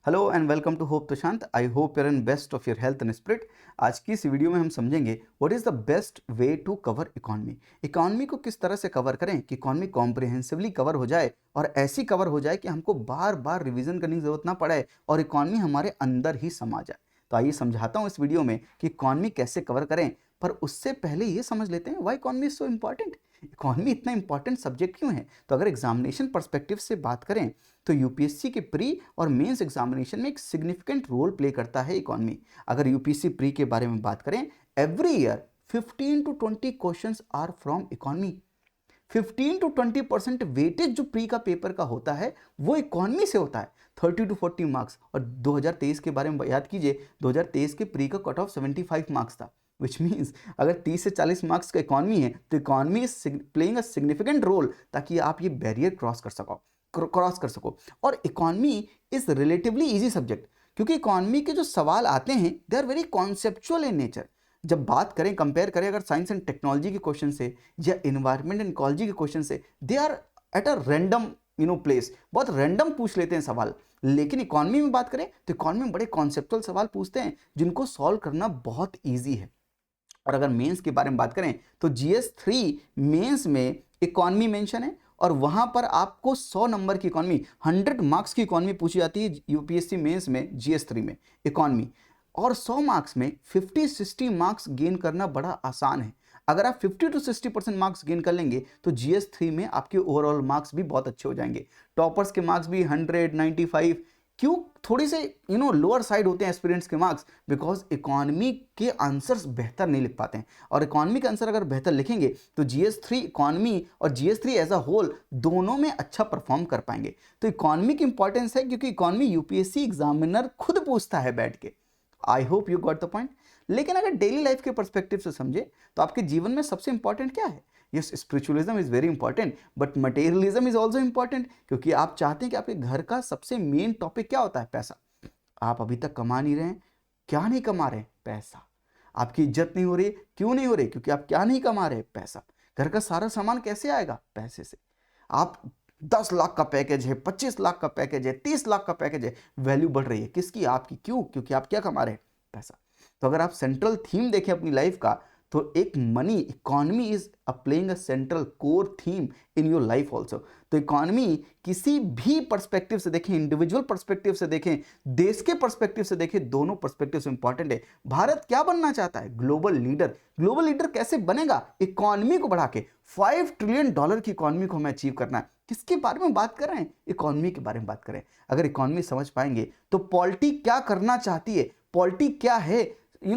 Hello and welcome to hope Prashant. I hope you're in best of your health and spirit. आज की इस video में हम समझेंगे what is the best way to cover economy. Economy को किस तरह से कवर करें कि इकॉनमी कॉम्प्रिहेंसिवली कवर हो जाए और ऐसी कवर हो जाए कि हमको बार बार रिवीजन करने की जरूरत ना पड़े और इकॉनमी हमारे अंदर ही समा जाए। तो आइए समझाता हूँ इस वीडियो में कि इकॉनमी कैसे कवर करें, पर उससे पहले ये समझ लेते हैं why economy is so important. Economy इतना इंपॉर्टेंट सब्जेक्ट क्यों है? तो अगर एग्जामिनेशन पर्सपेक्टिव से बात करें तो यूपीएससी के प्री और मेंस एग्जामिनेशन में एक सिग्निफिकेंट रोल प्ले करता है इकॉनमी। अगर यूपीएससी प्री के बारे में बात करें, every year 15 to 20 questions are from economy. 15 to 20% weightage जो प्री का पेपर का होता है वो इकॉनमी से होता है, 30 to 40 मार्क्स। और 2023 के बारे में याद कीजिए, 2023 के प्री का कट ऑफ 75 मार्क्स था, विच मीन्स अगर 30 से 40 मार्क्स का इकॉनमी है तो economy is playing a significant role ताकि आप ये बैरियर क्रॉस कर सको। और economy is relatively easy subject, क्योंकि इकॉनमी के जो सवाल आते हैं they are very conceptual in nature. जब बात करें, कंपेयर करें अगर साइंस एंड टेक्नोलॉजी के क्वेश्चन से या इन्वायरमेंट एंड इकोलॉजी के क्वेश्चन से, they are at a random place, बहुत रैंडम पूछ लेते हैं सवाल। लेकिन इकॉनमी में बात करें तो इकॉनमी में बड़े कॉन्सेप्चुअल सवाल पूछते हैं जिनको सॉल्व करना बहुत ईजी है। और अगर मेंस के बारे में बात करें तो GS3 मेंस में इकॉनमी मेंशन है और वहां पर आपको 100 नंबर की इकॉनमी, 100 मार्क्स की इकॉनमी पूछी जाती है यूपीएससी मेंस में GS3 में इकॉनमी। और 100 मार्क्स में 50-60 मार्क्स गेन करना बड़ा आसान है। अगर आप 50 to 60% मार्क्स गेन कर लेंगे तो GS3 में आपके ओवरऑल मार्क्स भी बहुत अच्छे हो जाएंगे। टॉपर्स के मार्क्स भी 100, 95। क्यों थोड़ी से लोअर साइड होते हैं एस्पिरेंट्स के मार्क्स? बिकॉज इकॉनमी के आंसर्स बेहतर नहीं लिख पाते हैं, और इकॉनमी के आंसर अगर बेहतर लिखेंगे तो GS3 इकॉनमी और GS3 एज अ होल दोनों में अच्छा परफॉर्म कर पाएंगे। तो इकॉनमी की इंपॉर्टेंस है क्योंकि इकॉनमी यूपीएससी एग्जामिनर खुद पूछता है बैठ के। I hope you got the point. लेकिन अगर डेली लाइफ के पर्सपेक्टिव से समझे तो आपके जीवन में सबसे इंपॉर्टेंट क्या है? Yes, spiritualism is very important, but materialism is also important, क्योंकि आप चाहते हैं कि आपके घर का सबसे मेन टॉपिक क्या होता है? पैसा। आप अभी तक कमा नहीं रहे हैं, क्या नहीं कमा रहे हैं? पैसा। आपकी इज्जत नहीं हो रही, क्यों नहीं हो रही? क्योंकि आप क्या नहीं कमा रहे? पैसा। घर का सारा सामान कैसे आएगा? पैसे से। आप 10 लाख का पैकेज है, 25 लाख का पैकेज है, 30 लाख का पैकेज है, वैल्यू बढ़ रही है किसकी? आपकी। क्यों? क्योंकि आप क्या कमा रहे हैं? पैसा। तो अगर आप सेंट्रल थीम देखें अपनी लाइफ का, तो एक money, economy is playing a central core theme in your life also. तो इकॉनमी किसी भी पर्सपेक्टिव से देखें, इंडिविजुअल पर्सपेक्टिव से देखें, देश के पर्सपेक्टिव से देखें, दोनों पर्सपेक्टिव से इंपॉर्टेंट है। भारत क्या बनना चाहता है? Global leader. ग्लोबल लीडर कैसे बनेगा? इकॉनमी को बढ़ा के। $5 ट्रिलियन की इकॉनमी को हमें अचीव करना है। किसके बारे में बात कर रहे हैं? इकॉनमी के बारे में बात करें। अगर इकॉनमी समझ पाएंगे तो पॉलिटी क्या करना चाहती है, पॉलिटी क्या है,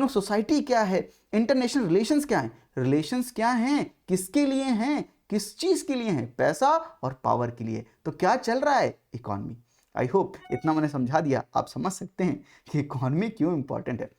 सोसाइटी क्या है, इंटरनेशनल रिलेशंस क्या है, रिलेशंस क्या हैं, किसके लिए हैं, किस चीज के लिए हैं? पैसा और पावर के लिए। तो क्या चल रहा है? इकॉनमी। आई होप इतना मैंने समझा दिया, आप समझ सकते हैं कि इकॉनमी क्यों इंपॉर्टेंट है।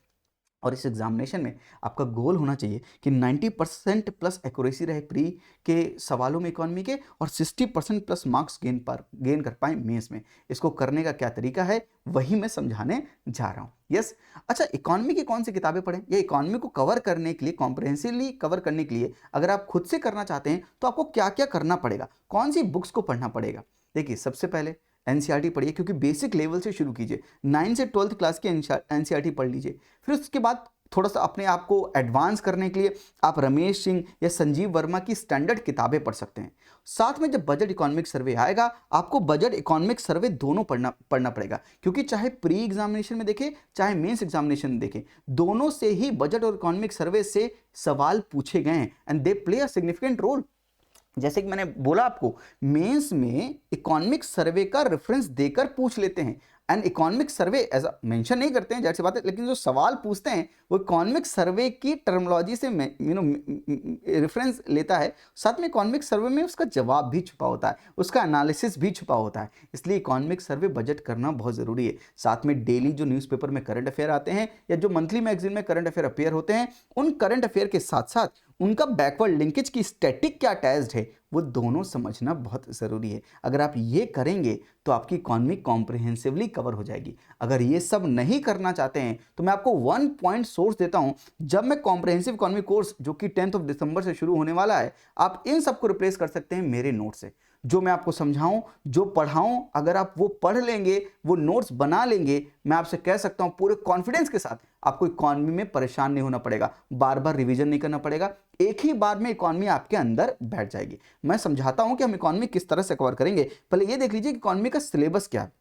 और इस एग्जामिनेशन में आपका गोल होना चाहिए कि 90% प्लस एक्यूरेसी रहे प्री के सवालों में इकॉनमी के, और 60% प्लस मार्क्स गेन कर पाए मेंस में। इसको करने का क्या तरीका है वही मैं समझाने जा रहा हूँ। यस। अच्छा, इकॉनमी की कौन सी किताबें पढ़ें, या इकॉनमी को कवर करने के लिए, कॉम्प्रिहेंसिवली कवर करने के लिए अगर आप खुद से करना चाहते हैं तो आपको क्या क्या करना पड़ेगा, कौन सी बुक्स को पढ़ना पड़ेगा? देखिए, सबसे पहले एनसीईआरटी पढ़िए, क्योंकि बेसिक लेवल से शुरू कीजिए। 9 से 12th क्लास की एनसीईआरटी पढ़ लीजिए। फिर उसके बाद थोड़ा सा अपने आप को एडवांस करने के लिए आप रमेश सिंह या संजीव वर्मा की स्टैंडर्ड किताबें पढ़ सकते हैं। साथ में जब बजट इकोनॉमिक सर्वे आएगा, आपको बजट इकोनॉमिक सर्वे दोनों पढ़ना पड़ेगा, क्योंकि चाहे प्री एग्जामिनेशन में देखें चाहे मेंस एग्जामिनेशन में देखें, दोनों से ही बजट और इकोनॉमिक सर्वे से सवाल पूछे गए हैं and they play a significant role. जैसे कि मैंने बोला आपको, मेंस में इकोनॉमिक सर्वे का रेफरेंस देकर पूछ लेते हैं and economic survey as mention नहीं करते हैं, जैसी बात है, लेकिन जो सवाल पूछते हैं वो इकोनॉमिक सर्वे की टर्मिनोलॉजी से रेफरेंस लेता है। साथ में इकोनॉमिक सर्वे में उसका जवाब भी छुपा होता है, उसका एनालिसिस भी छुपा होता है। इसलिए इकोनॉमिक सर्वे बजट करना बहुत ज़रूरी है। साथ में डेली जो न्यूज़पेपर में करंट अफेयर आते हैं या जो मंथली मैगजीन में करंट अफेयर अपेयर होते हैं, उन करंट अफेयर के साथ साथ उनका बैकवर्ड लिंकेज की स्टैटिक क्या अटैच्ड है, वो दोनों समझना बहुत ज़रूरी है। अगर आप ये करेंगे तो आपकी इकॉनमी कॉम्प्रिहेंसिवली कवर हो जाएगी। अगर ये सब नहीं करना चाहते हैं तो मैं आपको 1 पॉइंट सोर्स देता हूं। जब मैं कॉम्प्रिहेंसिव इकॉनमी कोर्स जो कि 10th of December से शुरू होने वाला है, आप इन सबको रिप्लेस कर सकते हैं मेरे नोट से। जो मैं आपको समझाऊं, जो पढ़ाऊं, अगर आप वो पढ़ लेंगे, वो नोट्स बना लेंगे, मैं आपसे कह सकता हूं पूरे कॉन्फिडेंस के साथ आपको इकोनॉमी में परेशान नहीं होना पड़ेगा, बार बार रिवीजन नहीं करना पड़ेगा, एक ही बार में इकोनॉमी आपके अंदर बैठ जाएगी। मैं समझाता हूं कि हम इकोनॉमी किस तरह से कवर करेंगे। पहले ये देख लीजिए कि इकोनॉमी का सिलेबस क्या है।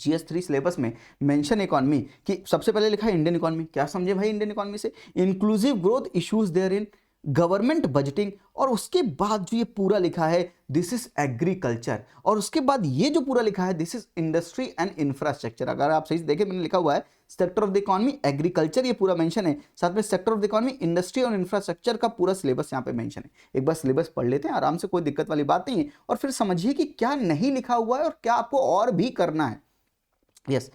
GS3 सिलेबस में मेंशन इकोनॉमी कि सबसे पहले लिखा है इंडियन इकोनॉमी। क्या समझे भाई इंडियन इकोनॉमी से? Inclusive growth issues there in government budgeting, और उसके बाद जो ये पूरा लिखा है दिस इज एग्रीकल्चर, और उसके बाद ये जो पूरा लिखा है this is industry and infrastructure. अगर आप सही से देखें, मैंने लिखा हुआ है sector of the economy agriculture, ये पूरा मेंशन है, साथ में sector of the economy industry और इंफ्रास्ट्रक्चर का पूरा सिलेबस यहाँ पे मेंशन है। एक बार सिलेबस पढ़ लेते हैं आराम से, कोई दिक्कत वाली बात नहीं है, और फिर समझिए कि क्या नहीं लिखा हुआ है और क्या आपको और भी करना है। Yes.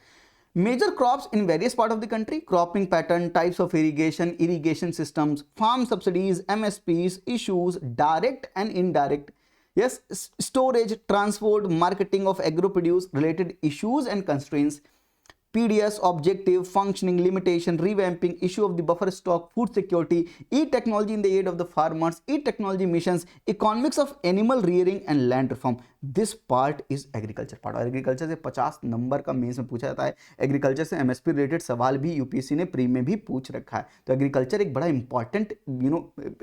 Major crops in various part of the country, cropping pattern, types of irrigation, irrigation systems, farm subsidies, MSPs, issues, direct and indirect. Yes, storage, transport, marketing of agro produce related issues and constraints. PDS, objective, functioning, limitation, revamping, issue of the buffer stock, food security, e-technology in the aid of the farmers, e-technology missions, economics of animal rearing and land reform. This part is agriculture part. और agriculture से 50 number का mains में पूछा जाता है। Agriculture से MSP related सवाल भी यूपीएससी ने प्री में भी पूछ रखा है। तो एग्रीकल्चर एक बड़ा इंपॉर्टेंट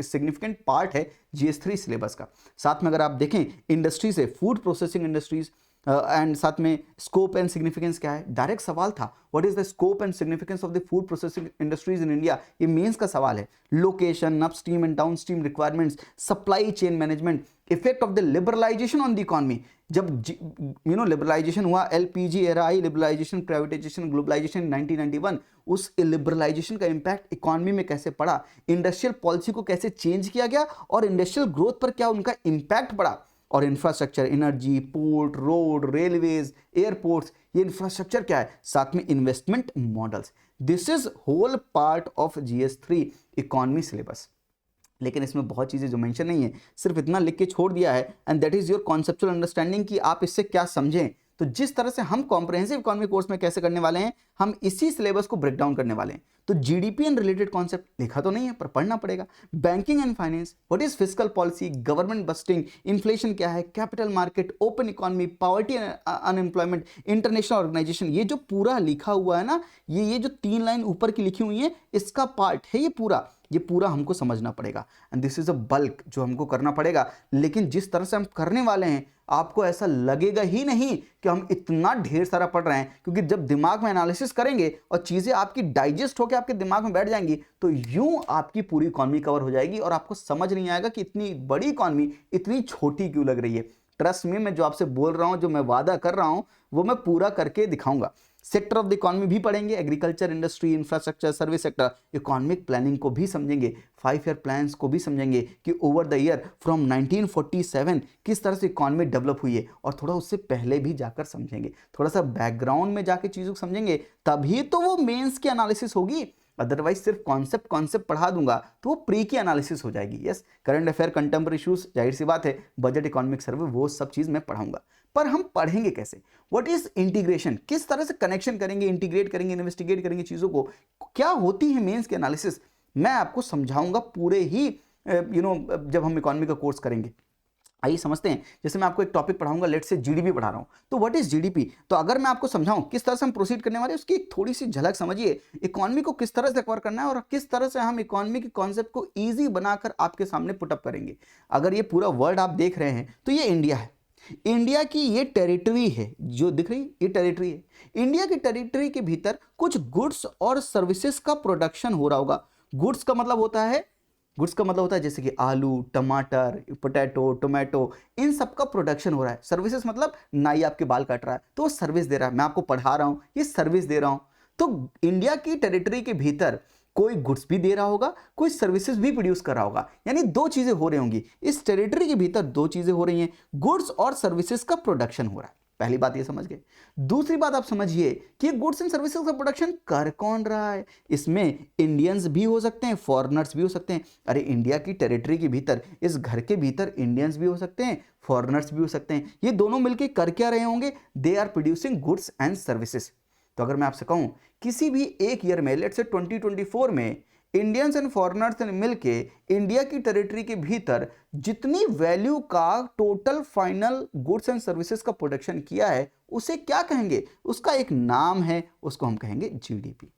सिग्निफिकेंट पार्ट है GS3 सिलेबस का। साथ में अगर आप देखें इंडस्ट्री से फूड प्रोसेसिंग इंडस्ट्रीज, एंड साथ में स्कोप एंड सिग्निफिकेंस क्या है, डायरेक्ट सवाल था, what is the scope and significance of the food processing industries in India, ये मेंस का सवाल है। Location, upstream and downstream requirements, supply chain management, effect of the liberalisation on the economy. जब liberalisation हुआ, LPG era आई, liberalisation, privatisation, globalisation 1991, उस liberalisation का impact economy में कैसे पड़ा, इंडस्ट्रियल पॉलिसी को कैसे चेंज किया गया और इंडस्ट्रियल ग्रोथ पर क्या उनका इंपैक्ट पड़ा, और infrastructure, energy, port, road, railways, airports, ये इंफ्रास्ट्रक्चर क्या है, साथ में investment models. This is whole part of GS3 economy syllabus. लेकिन इसमें बहुत चीज़ें जो मेंशन नहीं है, सिर्फ इतना लिख के छोड़ दिया है, and that is your conceptual understanding कि आप इससे क्या समझें। तो जिस तरह से हम कॉम्प्रहेंसिव इकोनॉमी कोर्स में कैसे करने वाले हैं, हम इसी सिलेबस को ब्रेक डाउन करने वाले हैं। तो GDP एंड रिलेटेड कॉन्सेप्ट लिखा तो नहीं है पर पढ़ना पड़ेगा। Banking and finance, what is fiscal policy, government budgeting, inflation क्या है, capital market, open economy, poverty and unemployment, international organisation, ये जो पूरा लिखा हुआ है ना, ये जो 3 लाइन ऊपर की लिखी हुई है, इसका पार्ट है ये पूरा हमको समझना पड़ेगा, and this is a bulk जो हमको करना पड़ेगा। लेकिन जिस तरह से हम करने वाले हैं, आपको ऐसा लगेगा ही नहीं कि हम इतना ढेर सारा पढ़ रहे हैं, क्योंकि जब दिमाग में एनालिसिस करेंगे और चीजें आपकी डाइजेस्ट होकर आपके दिमाग में बैठ जाएंगी, तो यूं आपकी पूरी इकोनॉमी कवर हो जाएगी और आपको समझ नहीं आएगा कि इतनी बड़ी इकोनॉमी इतनी छोटी क्यों लग रही है। ट्रस्ट में, मैं जो आपसे बोल रहा हूं, जो मैं वादा कर रहा हूं, वो मैं पूरा करके दिखाऊंगा। सेक्टर ऑफ द इकोनॉमी भी पढ़ेंगे, agriculture, industry, infrastructure, service sector, economic planning को भी समझेंगे, 5 ईयर प्लान्स को भी समझेंगे कि ओवर द ईयर फ्रॉम 1947 किस तरह से इकोनॉमी डेवलप हुई है, और थोड़ा उससे पहले भी जाकर समझेंगे, थोड़ा सा बैकग्राउंड में जाके चीज़ों को समझेंगे, तभी तो वो मेंस की एनालिसिस होगी। अदरवाइज सिर्फ कॉन्सेप्ट पढ़ा दूंगा तो वो प्री की एनालिसिस हो जाएगी। Yes, current affair, contemporary issues, जाहिर सी बात है, बजट, इकोनॉमिक सर्वे, वो सब चीज़ मैं पढ़ाऊंगा। पर हम पढ़ेंगे कैसे, व्हाट इज इंटीग्रेशन, किस तरह से कनेक्शन करेंगे, इंटीग्रेट करेंगे, इन्वेस्टिगेट करेंगे चीज़ों को, क्या होती है मेंस की एनालिसिस, मैं आपको समझाऊंगा पूरे ही जब हम इकोनॉमी का कोर्स करेंगे। आइए समझते हैं। जैसे मैं आपको एक टॉपिक पढ़ाऊंगा, लेट से GDP पढ़ा रहा हूं, तो व्हाट इज GDP, तो अगर मैं आपको समझाऊं किस तरह से हम प्रोसीड करने वाले हैं, उसकी एक थोड़ी सी झलक समझिए, इकोनॉमी को किस तरह से कवर करना है और किस तरह से हम इकोनॉमी के कॉन्सेप्ट को ईजी बनाकर आपके सामने पुटअप करेंगे। अगर ये पूरा वर्ड आप देख रहे हैं तो ये इंडिया है, इंडिया की ये टेरिटरी है जो दिख रही है, ये टेरिटरी है। इंडिया की टेरिटरी के भीतर कुछ गुड्स और सर्विसेज का प्रोडक्शन हो रहा होगा। गुड्स का मतलब होता है जैसे कि आलू, टमाटर, पोटैटो, टोमेटो, इन सब का प्रोडक्शन हो रहा है। सर्विसेज मतलब नाई आपके बाल काट रहा है तो वो सर्विस दे रहा है, मैं आपको पढ़ा रहा हूँ, ये सर्विस दे रहा हूँ। तो इंडिया की टेरिटरी के भीतर कोई गुड्स भी दे रहा होगा, कोई सर्विसेज भी प्रोड्यूस कर रहा होगा, यानी 2 चीजें हो रही होंगी। इस टेरिटरी के भीतर 2 चीजें हो रही हैं, गुड्स और सर्विसेज का प्रोडक्शन हो रहा है। पहली बात ये समझ गए। दूसरी बात आप समझिए कि गुड्स एंड सर्विसेज का प्रोडक्शन कर कौन रहा है। इसमें इंडियंस भी हो सकते हैं, फॉरेनर्स भी हो सकते हैं। अरे इंडिया की टेरिटरी के भीतर, इस घर के भीतर इंडियंस भी हो सकते हैं, फॉरेनर्स भी हो सकते हैं। ये दोनों मिलकर कर क्या रहे होंगे, they are producing goods and services. तो अगर मैं आपसे कहूं किसी भी एक ईयर में, लेट से 2024 में इंडियंस एंड फॉरेनर्स ने मिलके इंडिया की टेरिटरी के भीतर जितनी वैल्यू का total final goods and services का प्रोडक्शन किया है उसे क्या कहेंगे? उसका एक नाम है, उसको हम कहेंगे जीडीपी।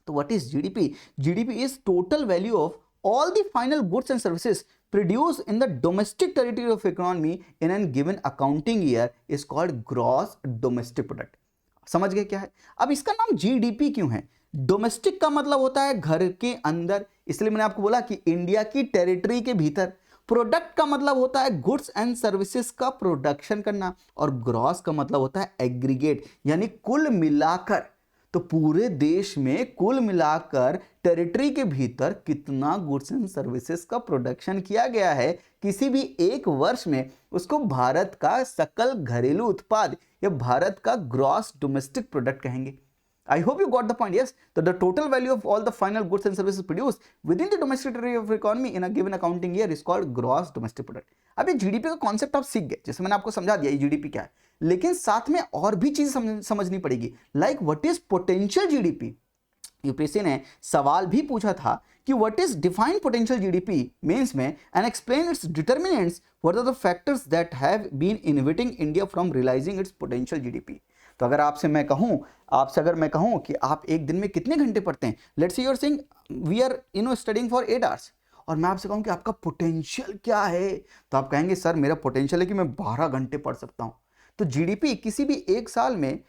तो what is GDP? GDP is total value of all the final goods and services produced in the domestic territory of economy in an given accounting year is called gross domestic product। समझ गए क्या है? अब इसका नाम GDP क्यों है? Domestic का मतलब होता है घर के अंदर, इसलिए मैंने आपको बोला कि इंडिया की टेरिटरी के भीतर। प्रोडक्ट का मतलब होता है गुड्स एंड सर्विसेज का प्रोडक्शन करना, और ग्रॉस का मतलब होता है एग्रीगेट, यानी कुल मिलाकर। तो पूरे देश में कुल मिलाकर टेरिटरी के भीतर कितना गुड्स एंड सर्विसेज का प्रोडक्शन किया गया है किसी भी एक वर्ष में, उसको भारत का सकल घरेलू उत्पाद या भारत का ग्रॉस डोमेस्टिक प्रोडक्ट कहेंगे। I hope you got the point. Yes, the total value of all the final goods and services produced within the domestic territory of economy in a given accounting year is called gross domestic product। अब ये GDP का concept आप सीख गए, जैसे मैंने आपको समझा दिया ये जीडीपी क्या है, लेकिन साथ में और भी चीज समझनी पड़ेगी। Like what is potential GDP? UPSC ने सवाल भी पूछा था कि what is define potential GDP mains में, and explain its determinants, what are the factors that have been inhibiting India from realising its potential GDP. तो अगर आपसे मैं कहूं कि आप एक दिन में कितने घंटे पढ़ते हैं, let's say you are saying we are studying for 8 hours, और मैं आपसे कहूं कि आपका पोटेंशियल क्या है, तो आप कहेंगे सर मेरा पोटेंशियल है कि मैं 12 घंटे पढ़ सकता हूं। तो जीडीपी किसी भी एक साल में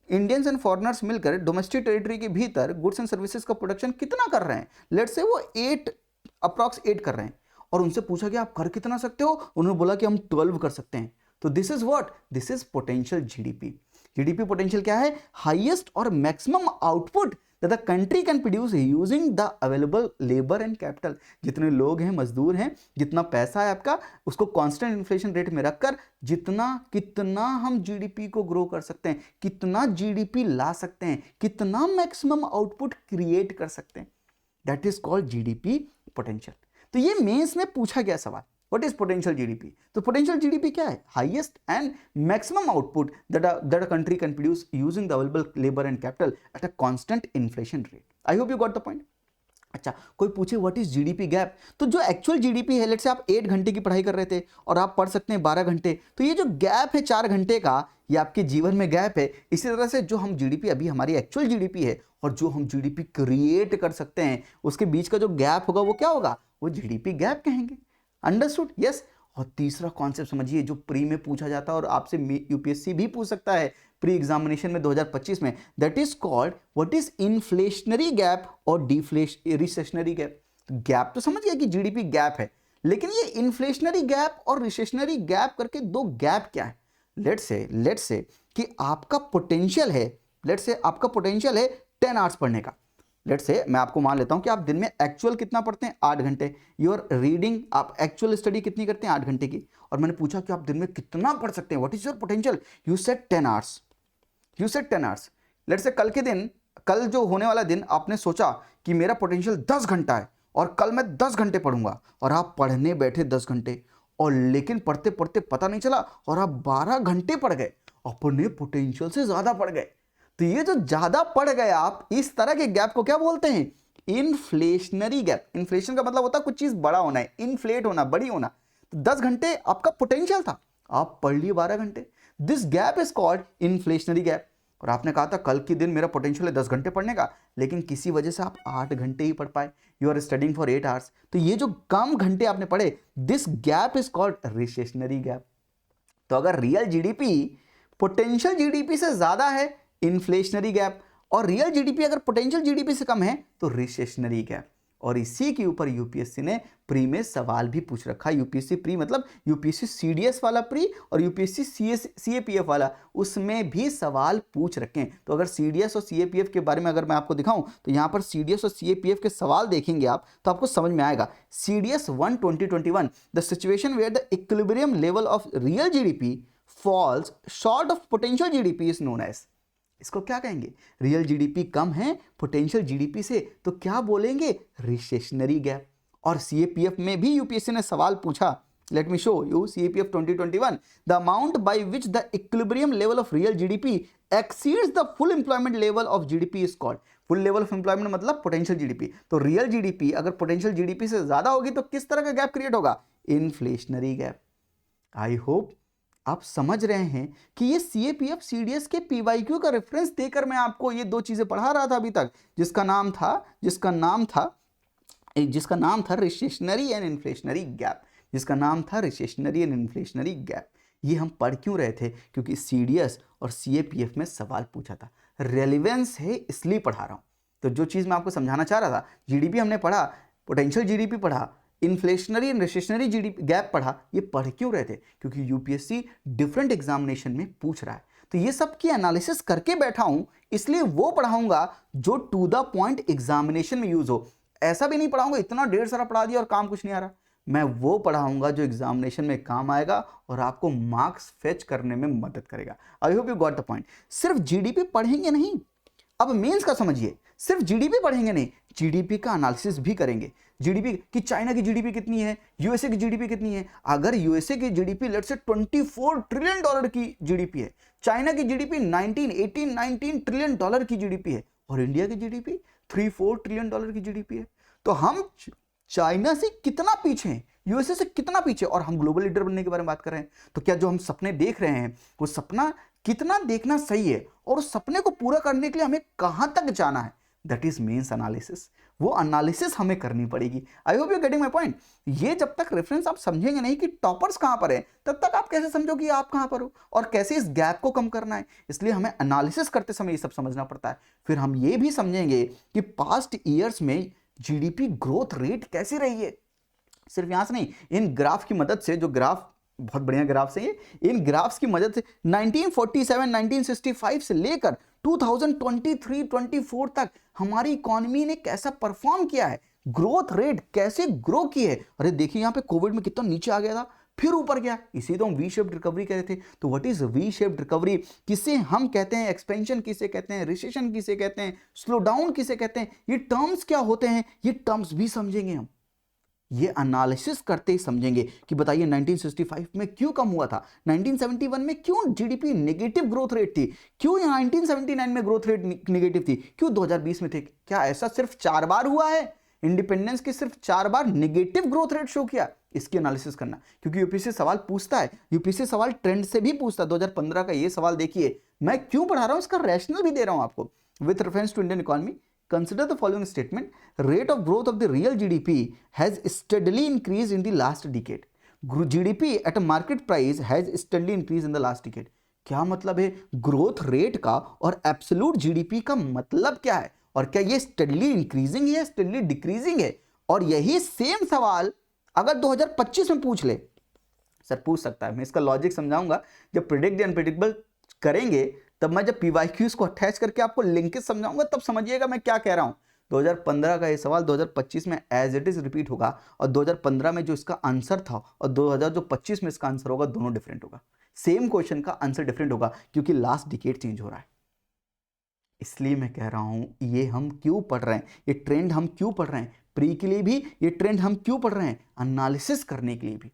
इंडियंस एंड फॉरेनर्स मिलकर डोमेस्टिक टेरिटरी के भीतर गुड्स एंड सर्विसेज का प्रोडक्शन कितना कर रहे हैं, लेट्स से वो 8 कर रहे हैं, और उनसे पूछा कि आप कर कितना सकते हो, उन्होंने बोला कि हम 12 कर सकते हैं। तो this is what? This is potential GDP. GDP potential क्या है? हाईएस्ट और maximum output that the country can produce using the available labour and capital. जितने लोग हैं, मजदूर हैं, जितना पैसा है आपका, उसको कांस्टेंट इन्फ्लेशन रेट में रखकर कितना हम जीडीपी को ग्रो कर सकते हैं, कितना जीडीपी ला सकते हैं, कितना मैक्सिमम आउटपुट क्रिएट कर सकते हैं, that is called GDP potential. तो ये मेंस में पूछा गया सवाल, What is potential GDP? तो potential GDP क्या है? Highest and maximum output that a country can produce using the available labor and capital at a constant inflation rate. I hope you got the point. अच्छा, कोई पूछे what is GDP gap, तो जो actual GDP है, let's say आप 8 घंटे की पढ़ाई कर रहे थे और आप पढ़ सकते हैं 12 घंटे, तो ये जो गैप है 4 घंटे का, ये आपके जीवन में गैप है। इसी तरह से जो हम जीडीपी, अभी हमारी एक्चुअल जीडीपी है और जो हम जीडीपी क्रिएट कर सकते हैं, उसके बीच का जो गैप होगा वो क्या होगा? वो जीडीपी गैप कहेंगे। अंडरस्टूड? यस। और तीसरा कॉन्सेप्ट समझिए जो प्री में पूछा जाता है और आपसे यूपीएससी भी पूछ सकता है प्री एग्जामिनेशन में 2025 में, that is called what is inflationary gap और रिसेशनरी गैप। गैप तो समझ गया कि जीडीपी गैप है, लेकिन ये इन्फ्लेशनरी गैप और रिसेशनरी गैप करके दो गैप क्या है? लेट्स से कि आपका पोटेंशियल है, लेट्स से आपका पोटेंशियल है 10 आवर्स पढ़ने का। लेट्स से मैं आपको मान लेता हूं कि आप दिन में एक्चुअल कितना पढ़ते हैं? 8 घंटे। योर रीडिंग, आप एक्चुअल स्टडी कितनी करते हैं? 8 घंटे की। और मैंने पूछा कि आप दिन में कितना पढ़ सकते हैं, what is your potential? You said 10 hours. Let's say कल जो होने वाला दिन आपने सोचा कि मेरा पोटेंशियल 10 घंटा है और कल मैं 10 घंटे पढ़ूंगा, और आप पढ़ने बैठे 10 घंटे, और लेकिन पढ़ते पढ़ते पता नहीं चला और आप 12 घंटे पढ़ गए, अपने पोटेंशियल से ज्यादा पढ़ गए। तो ये जो ज्यादा पढ़ गए आप, इस तरह के गैप को क्या बोलते हैं? Inflationary gap. इन्फ्लेशन का मतलब होता है कुछ चीज बड़ा होना है, इन्फ्लेट होना, बड़ी होना। तो 10 घंटे आपका पोटेंशियल था, आप पढ़ लिए 12 घंटे। This gap is called inflationary gap. और आपने कहा था कल के दिन मेरा पोटेंशियल है 10 घंटे पढ़ने का, लेकिन किसी वजह से आप 8 घंटे ही पढ़ पाए। You are studying for 8 hours. तो ये जो कम घंटे आपने पढ़े, this gap is called recessionary gap. तो अगर रियल जीडीपी पोटेंशियल जीडीपी से ज्यादा है, इन्फ्लेशनरी गैप, और रियल जीडीपी अगर पोटेंशियल जीडीपी से कम है तो रिसेशनरी गैप। और इसी के ऊपर यूपीएससी ने प्री में सवाल भी पूछ रखा। यूपीएससी प्री मतलब यूपीएससी सीडीएस वाला प्री और यूपीएससी सीएपीएफ वाला, उसमें भी सवाल पूछ रखे हैं। तो अगर सीडीएस और सीएपीएफ के बारे में अगर मैं आपको दिखाऊं, तो यहां पर सीडीएस और सीएपीएफ के सवाल देखेंगे आप तो आपको समझ में आएगा। CDS 1 2021, the situation where the equilibrium level of real GDP falls short of potential GDP is known as. इसको क्या कहेंगे? रियल जीडीपी कम है पोटेंशियल जीडीपी से, तो क्या बोलेंगे? Recessionary gap. और सीएपीएफ में भी यूपीएससी ने सवाल पूछा Let me show you CAPF 2021. The amount by which the equilibrium level of real GDP exceeds the full employment level of GDP is called. Full level of employment मतलब potential GDP. तो real GDP अगर potential GDP से ज्यादा होगी तो किस तरह का गैप क्रिएट होगा? Inflationary gap. आई होप आप समझ रहे हैं कि ये CAPF CDS के PYQ का रेफरेंस देकर मैं आपको ये दो चीजें पढ़ा रहा था अभी तक, जिसका नाम था रिसेशनरी एंड इन्फ्लेशनरी गैप, ये हम पढ़ क्यों रहे थे? क्योंकि CDS और CAPF में सवाल पूछा था, रेलिवेंस है इसलिए पढ़ा रहा हूं। तो जो चीज मैं आपको समझाना चाह रहा था, जीडीपी हमने पढ़ा, पोटेंशियल जीडीपी पढ़ा, inflationary and recessionary GDP gap पढ़ा। ये पढ़ क्यों रहे थे? क्योंकि यूपीएससी डिफरेंट एग्जामिनेशन में पूछ रहा है। तो ये सब की एनालिसिस करके बैठा हूं, इसलिए वो पढ़ाऊंगा जो टू द पॉइंट एग्जामिनेशन में यूज हो। ऐसा भी नहीं पढ़ाऊंगा इतना ढेर सारा पढ़ा दिया और काम कुछ नहीं आ रहा। मैं वो पढ़ाऊंगा जो एग्जामिनेशन में काम आएगा और आपको मार्क्स फेच करने में मदद करेगा। I hope you got the point. सिर्फ जीडीपी पढ़ेंगे नहीं, अब मेंस का समझिए, सिर्फ जीडीपी पढ़ेंगे नहीं, जीडीपी का एनालिसिस भी करेंगे। जीडीपी कि चाइना की जीडीपी कितनी है, यूएसए की जीडीपी कितनी है। अगर यूएसए की जीडीपी लेट्स से $24 ट्रिलियन की जीडीपी है, चाइना की जीडीपी 19 ट्रिलियन डॉलर की जीडीपी है और इंडिया की जीडीपी 3-4 ट्रिलियन डॉलर की जीडीपी है, तो हम चाइना से कितना पीछे हैं, यूएसए से कितना पीछे, और हम ग्लोबल लीडर बनने के बारे में बात कर रहे हैं। तो क्या जो हम सपने देख रहे हैं वो सपना कितना देखना सही है और उस सपने को पूरा करने के लिए हमें कहां तक जाना है, दैट इज मेंस एनालिसिस। वो एनालिसिस हमें करनी पड़ेगी। I hope you getting my point. ये जब तक रेफरेंस आप समझेंगे नहीं कि टॉपर्स कहां पर है, तब तक आप कैसे समझोगे आप कहां पर हो और कैसे इस गैप को कम करना है। इसलिए हमें एनालिसिस करते समय ये सब समझना पड़ता है। फिर हम ये भी समझेंगे कि पास्ट ईयर्स में जीडीपी ग्रोथ रेट कैसी रही है। सिर्फ यहां से नहीं, इन ग्राफ की मदद से, जो ग्राफ बहुत बढ़िया ग्राफ्स हैं ये, इन ग्राफ्स की मदद से 1947 1965 से लेकर 2023-24 तक हमारी इकोनॉमी ने कैसा परफॉर्म किया है, ग्रोथ रेट कैसे ग्रो की है। अरे देखिए यहाँ पे कोविड में कितना नीचे आ गया था, फिर ऊपर गया, इसी तो हम वी शेप्ड रिकवरी कह रहे थे। तो what is V shaped recovery, किसे हम कहते हैं, एक्सपेंशन किसे कहते हैं, रिसेशन किसे कहते हैं, स्लो डाउन किसे कहते हैं, ये टर्म्स क्या होते हैं, ये टर्म्स भी समझेंगे हम। ये एनालिसिस करते ही समझेंगे कि बताइए 1965 में क्यों कम हुआ था, 1971 में क्यों जीडीपी नेगेटिव ग्रोथ रेट थी, क्यों 1979 में ग्रोथ रेट नेगेटिव थी, क्यों 2020 में थे। क्या ऐसा सिर्फ 4 बार हुआ है, इंडिपेंडेंस के सिर्फ 4 बार नेगेटिव ग्रोथ रेट शो किया? इसकी एनालिसिस करना, क्योंकि यूपीएससी सवाल पूछता है, यूपीएससी सवाल ट्रेंड से भी पूछता है। 2015 का ये सवाल देखिए, मैं क्यों पढ़ा रहा हूं, इसका रैशनल भी दे रहा हूं आपको। With reference to Indian economy, consider the following statement: rate of growth of the real GDP has steadily increased in the last decade. GDP at a market price has steadily increased in the last decade. क्या मतलब है growth rate का और absolute GDP का मतलब क्या है, और क्या ये स्टेडली इंक्रीजिंग है, स्टेडली डिक्रीजिंग है? और यही सेम सवाल अगर 2025 में पूछ ले, सर पूछ सकता है, मैं इसका लॉजिक समझाऊंगा। जब प्रिडिक्ट द अनप्रेडिक्टेबल करेंगे तब मैं जब PYQs को अटैच करके आपको लिंकेज समझाऊंगा, तब समझिएगा मैं क्या कह रहा हूं। 2015 का ये सवाल 2025 में एज इट इज रिपीट होगा, और 2015 में जो इसका आंसर था और 2025 में इसका आंसर होगा, दोनों डिफरेंट होगा। सेम क्वेश्चन का आंसर डिफरेंट होगा, क्योंकि लास्ट डिकेड चेंज हो रहा है। इसलिए मैं कह रहा हूं ये हम क्यों पढ़ रहे हैं, ये ट्रेंड हम क्यों पढ़ रहे हैं, प्री के लिए भी ये ट्रेंड हम क्यों पढ़ रहे हैं, एनालिसिस करने के लिए भी।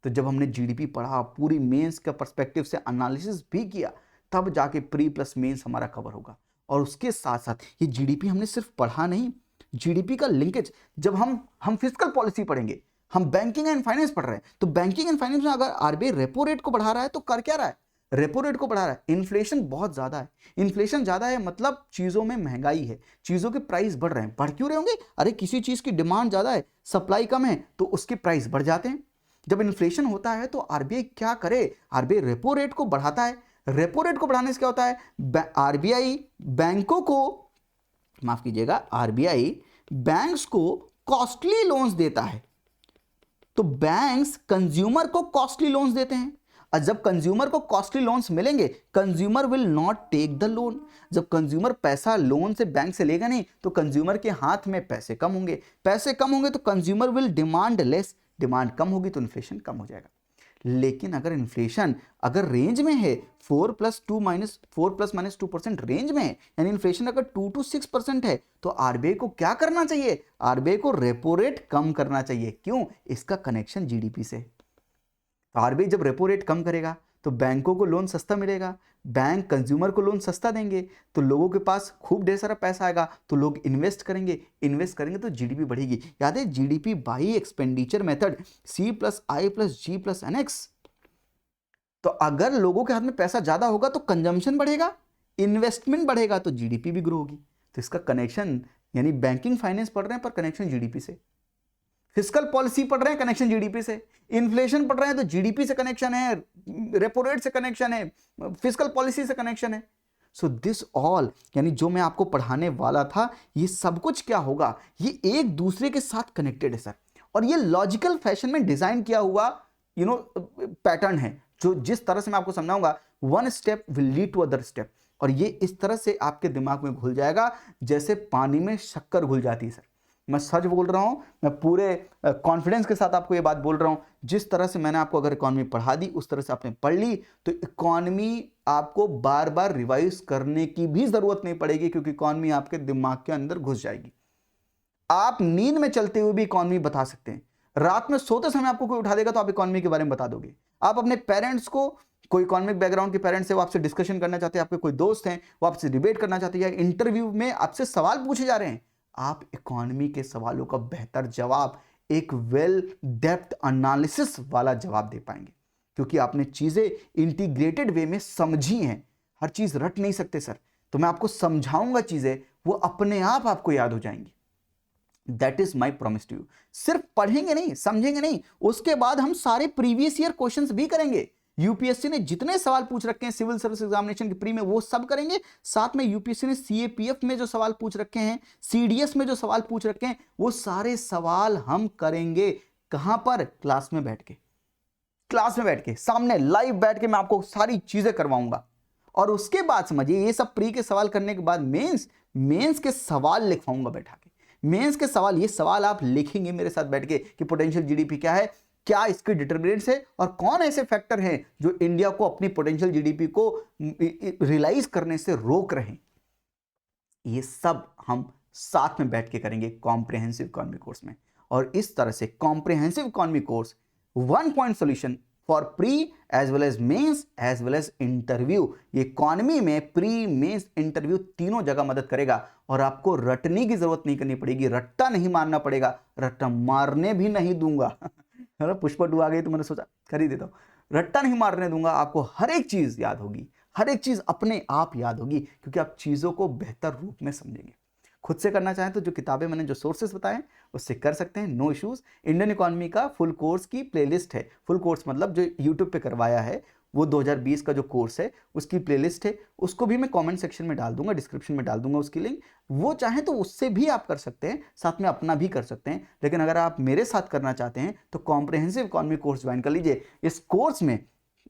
तो जब हमने जीडीपी पढ़ा, पूरी मेंस का पर्सपेक्टिव से एनालिसिस भी किया, तब जाके प्री प्लस मेंस हमारा कवर होगा। और उसके साथ साथ ये जीडीपी हमने सिर्फ पढ़ा नहीं, जीडीपी का लिंकेज, जब हम फिस्कल पॉलिसी पढ़ेंगे, हम बैंकिंग एंड फाइनेंस पढ़ रहे हैं, तो बैंकिंग एंड फाइनेंस में अगर आरबीआई रेपो रेट को बढ़ा रहा है तो कर क्या रहा है, रेपो रेट को बढ़ा रहा है। इन्फ्लेशन बहुत ज्यादा है, इन्फ्लेशन ज्यादा है मतलब चीजों में महंगाई है, चीजों के प्राइस बढ़ रहे हैं। बढ़ क्यों रहे होंगे? अरे किसी चीज की डिमांड ज्यादा है, सप्लाई कम है, तो उसके प्राइस बढ़ जाते हैं। जब इन्फ्लेशन होता है तो आरबीआई क्या करे, आरबीआई रेपो रेट को बढ़ाता है। रेपो रेट को बढ़ाने से क्या होता है, आरबीआई बैंकों को, माफ कीजिएगा, आरबीआई बैंक्स को कॉस्टली लोन्स देता है। तो बैंक्स कंज्यूमर को कॉस्टली लोन्स देते हैं, और जब कंज्यूमर को कॉस्टली लोन्स मिलेंगे, consumer will not take the loan. जब कंज्यूमर पैसा लोन से बैंक से लेगा नहीं, तो कंज्यूमर के हाथ में पैसे कम होंगे, पैसे कम होंगे तो consumer will demand less, demand कम होगी तो इन्फ्लेशन कम हो जाएगा। लेकिन अगर इन्फ्लेशन अगर रेंज में है 4 + 2% रेंज में है, यानी इन्फ्लेशन अगर 2 to 6% है, तो आरबीआई को क्या करना चाहिए, आरबीआई को रेपो रेट कम करना चाहिए। क्यों? इसका कनेक्शन जीडीपी से। तो आरबीआई जब रेपो रेट कम करेगा तो बैंकों को लोन सस्ता मिलेगा, बैंक कंज्यूमर को लोन सस्ता देंगे, तो लोगों के पास खूब ढेर सारा पैसा आएगा, तो लोग इन्वेस्ट करेंगे तो जीडीपी बढ़ेगी। याद है GDP by expenditure method, C+I+G+NX। तो अगर लोगों के हाथ में पैसा ज्यादा होगा तो कंजम्पशन बढ़ेगा, इन्वेस्टमेंट बढ़ेगा तो जीडीपी भी ग्रो होगी। तो इसका कनेक्शन, यानी बैंकिंग फाइनेंस पढ़ रहे हैं पर कनेक्शन जीडीपी से, फिस्कल पॉलिसी पढ़ रहे हैं कनेक्शन जीडीपी से, इन्फ्लेशन पढ़ रहे हैं तो जीडीपी से कनेक्शन है, रेपो रेट से कनेक्शन है, फिस्कल पॉलिसी से कनेक्शन है। सो दिस ऑल, यानी जो मैं आपको पढ़ाने वाला था, ये सब कुछ क्या होगा, ये एक दूसरे के साथ कनेक्टेड है सर, और ये लॉजिकल फैशन में डिजाइन किया हुआ पैटर्न है, जो जिस तरह से मैं आपको समझाऊंगा, one step will lead to other step, और ये इस तरह से आपके दिमाग में घुल जाएगा जैसे पानी में शक्कर घुल जाती है सर। मैं सच बोल रहा हूं, मैं पूरे कॉन्फिडेंस के साथ आपको ये बात बोल रहा हूं। जिस तरह से मैंने आपको अगर इकोनॉमी पढ़ा दी उस तरह से आपने पढ़ ली तो इकोनॉमी आपको बार बार रिवाइज करने की भी जरूरत नहीं पड़ेगी, क्योंकि इकोनॉमी आपके दिमाग के अंदर घुस जाएगी। आप नींद में चलते हुए भी इकोनॉमी बता सकते हैं, रात में सोते समय आपको कोई उठा देगा तो आप इकोनॉमी के बारे में बता दोगे। आप अपने पेरेंट्स को, कोई इकोनॉमिक बैकग्राउंड के पेरेंट्स है, वो आपसे डिस्कशन करना चाहते हैं, आपके कोई दोस्त हैं वो आपसे डिबेट करना चाहते हैं, या इंटरव्यू में आपसे सवाल पूछे जा रहे हैं, आप इकोनॉमी के सवालों का बेहतर जवाब, एक वेल डेप्थ एनालिसिस वाला जवाब दे पाएंगे, क्योंकि आपने चीजें इंटीग्रेटेड वे में समझी हैं। हर चीज रट नहीं सकते सर, तो मैं आपको समझाऊंगा चीजें, वो अपने आप आपको याद हो जाएंगी। That is my promise to you. सिर्फ पढ़ेंगे नहीं, समझेंगे नहीं, उसके बाद हम सारे प्रीवियस ईयर क्वेश्चंस भी करेंगे। यूपीएससी ने जितने सवाल पूछ रखे हैं सिविल सर्विस एग्जामिनेशन के प्री में, वो सब करेंगे। साथ में यूपीएससी ने सीएपीएफ में जो सवाल पूछ रखे हैं, सीडीएस में जो सवाल पूछ रखे हैं, वो सारे सवाल हम करेंगे। कहां पर? क्लास में बैठ के, क्लास में बैठ के, सामने लाइव बैठ के मैं आपको सारी चीजें करवाऊंगा। और उसके बाद समझिए, ये सब प्री के सवाल करने के बाद मेंस के सवाल लिखवाऊंगा बैठा के। मेंस के सवाल, ये सवाल आप लिखेंगे मेरे साथ बैठ के कि पोटेंशियल जीडीपी क्या है, क्या इसके डिटरमिनेंट्स है, और कौन ऐसे फैक्टर हैं जो इंडिया को अपनी पोटेंशियल जीडीपी को रियलाइज करने से रोक रहे हैं। ये सब हम साथ में बैठ के करेंगे कॉम्प्रिहेंसिव इकोनॉमी कोर्स में। और इस तरह से comprehensive economy course 1 point solution for pre as well as mains as well as interview. ये इकोनॉमी में प्री, मेंस, इंटरव्यू तीनों जगह मदद करेगा, और आपको रटने की जरूरत नहीं करनी पड़ेगी, रट्टा नहीं मारना पड़ेगा, रट्टा मारने भी नहीं दूंगा। पुष्पा 2 आ गई तो मैंने सोचा कर ही देता हूँ। रट्टा नहीं मारने दूंगा, आपको हर एक चीज याद होगी, हर एक चीज अपने आप याद होगी, क्योंकि आप चीजों को बेहतर रूप में समझेंगे। खुद से करना चाहें तो जो किताबें मैंने जो सोर्सेस बताए उससे कर सकते हैं, नो इश्यूज। इंडियन इकोनॉमी का फुल कोर्स की प्लेलिस्ट है, फुल कोर्स मतलब जो यूट्यूब पे करवाया है, वो 2020 का जो कोर्स है उसकी प्लेलिस्ट है, उसको भी मैं कमेंट सेक्शन में डाल दूंगा, डिस्क्रिप्शन में डाल दूंगा उसकी लिंक। वो चाहें तो उससे भी आप कर सकते हैं, साथ में अपना भी कर सकते हैं। लेकिन अगर आप मेरे साथ करना चाहते हैं तो कॉम्प्रिहेंसिव इकोनॉमी कोर्स ज्वाइन कर लीजिए। इस कोर्स में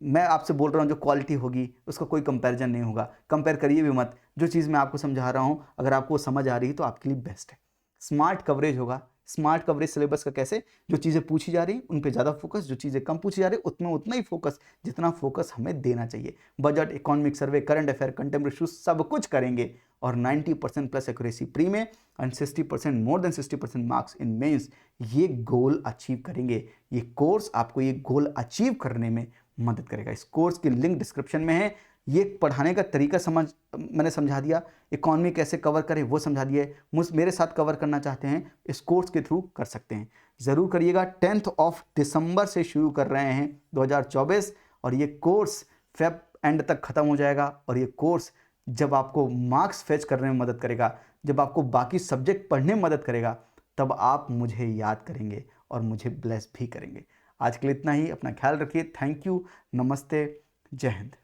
मैं आपसे बोल रहा हूँ, जो क्वालिटी होगी उसका कोई कंपैरिजन नहीं होगा, कंपेयर करिए भी मत। जो चीज़ मैं आपको समझा रहा हूँ अगर आपको समझ आ रही है तो आपके लिए बेस्ट है। स्मार्ट कवरेज होगा। स्मार्ट कवरेज सिलेबस का कैसे? जो चीज़ें पूछी जा रही हैं उन पे ज़्यादा फोकस, जो चीज़ें कम पूछी जा रही है उसमें उतना ही फोकस जितना फोकस हमें देना चाहिए। Budget, economic survey, current affair, contemporary issues सब कुछ करेंगे, और 90% प्लस एक्यूरेसी प्री में and 60%, more than 60% marks in mains. ये गोल अचीव करेंगे। ये कोर्स आपको ये गोल अचीव करने में मदद करेगा। इस कोर्स की लिंक डिस्क्रिप्शन में है। ये पढ़ाने का तरीका मैंने समझा दिया, इकोनॉमी कैसे कवर करें वो समझा दिया है। मेरे साथ कवर करना चाहते हैं इस कोर्स के थ्रू कर सकते हैं, ज़रूर करिएगा। 10 दिसंबर से शुरू कर रहे हैं 2024, और ये कोर्स फेब एंड तक ख़त्म हो जाएगा। और ये कोर्स जब आपको मार्क्स फेच करने में मदद करेगा, जब आपको बाकी सब्जेक्ट पढ़ने में मदद करेगा, तब आप मुझे याद करेंगे और मुझे ब्लेस भी करेंगे। आज के लिए इतना ही। अपना ख्याल रखिए। थैंक यू, नमस्ते, जय हिंद।